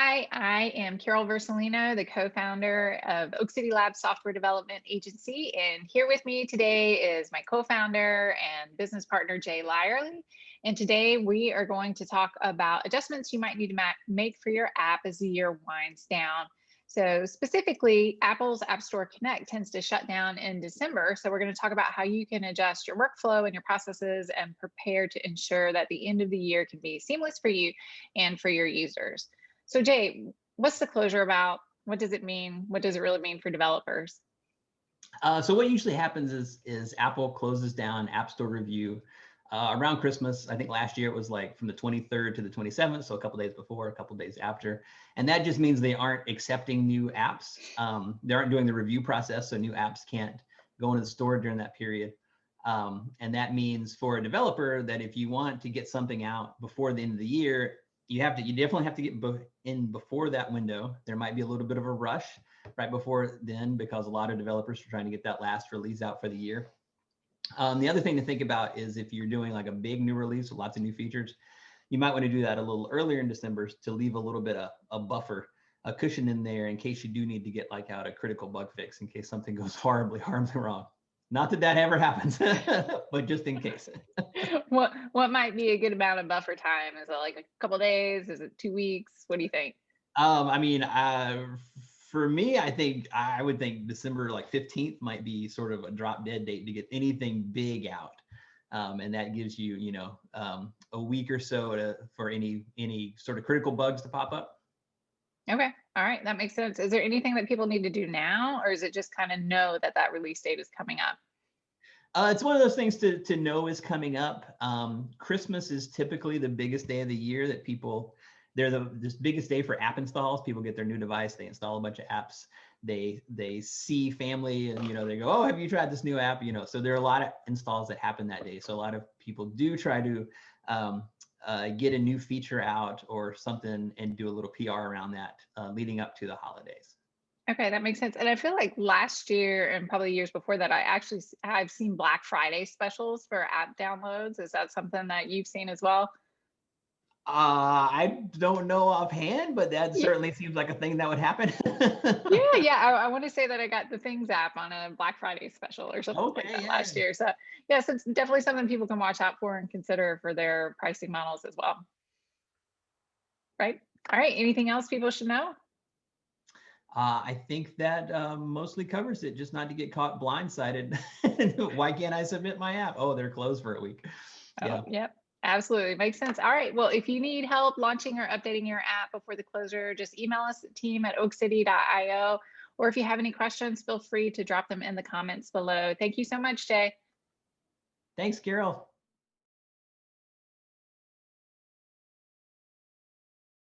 Hi, I am Carol Versalino, the co-founder of Oak City Labs Software Development Agency. And here with me today is my co-founder and business partner, Jay Lyerly. And today we are going to talk about adjustments you might need to make for your app as the year winds down. So specifically, Apple's App Store Connect tends to shut down in December. So we're going to talk about how you can adjust your workflow and your processes and prepare to ensure that the end of the year can be seamless for you and for your users. So Jay, what's the closure about? What does it mean? What does it really mean for developers? So what usually happens is Apple closes down App Store review around Christmas. I think last year it was like from the 23rd to the 27th, so a couple days before, a couple days after. And that just means they aren't accepting new apps. They aren't doing the review process, so new apps can't go into the store during that period. And that means for a developer that if you want to get something out before the end of the year, you definitely have to get in before that window. There might be a little bit of a rush right before then because a lot of developers are trying to get that last release out for the year. The other thing to think about is if you're doing like a big new release with lots of new features, you might want to do that a little earlier in December to leave a little bit of a buffer, a cushion in there in case you do need to get like out a critical bug fix in case something goes horribly wrong. Not that ever happens, but just in case. What might be a good amount of buffer time? Is it like a couple days? Is it 2 weeks? What do you think? For me, I would think December like 15th might be sort of a drop dead date to get anything big out. And that gives you, a week or so for any sort of critical bugs to pop up. Okay. All right. That makes sense. Is there anything that people need to do now, or is it just kind of know that that release date is coming up? It's one of those things to know is coming up. Christmas is typically the biggest day of the year that they're the biggest day for app installs. People get their new device, they install a bunch of apps, they see family and, they go, oh, have you tried this new app? So there are a lot of installs that happen that day. So a lot of people do try to get a new feature out or something and do a little PR around that leading up to the holidays. Okay, that makes sense. And I feel like last year and probably years before that, I've seen Black Friday specials for app downloads. Is that something that you've seen as well? I don't know offhand, but that Yeah, certainly seems like a thing that would happen. yeah. I want to say that I got the Things app on a Black Friday special or something like Okay, that yeah. last year. So yes, it's definitely something people can watch out for and consider for their pricing models as well. Right? All right. Anything else people should know? I think that mostly covers it, just not to get caught blindsided. Why can't I submit my app? Oh, they're closed for a week. Oh, Yeah. yep. Absolutely. Makes sense. All right. Well, if you need help launching or updating your app before the closure, just email us at team@oakcity.io. Or if you have any questions, feel free to drop them in the comments below. Thank you so much, Jay. Thanks, Carol.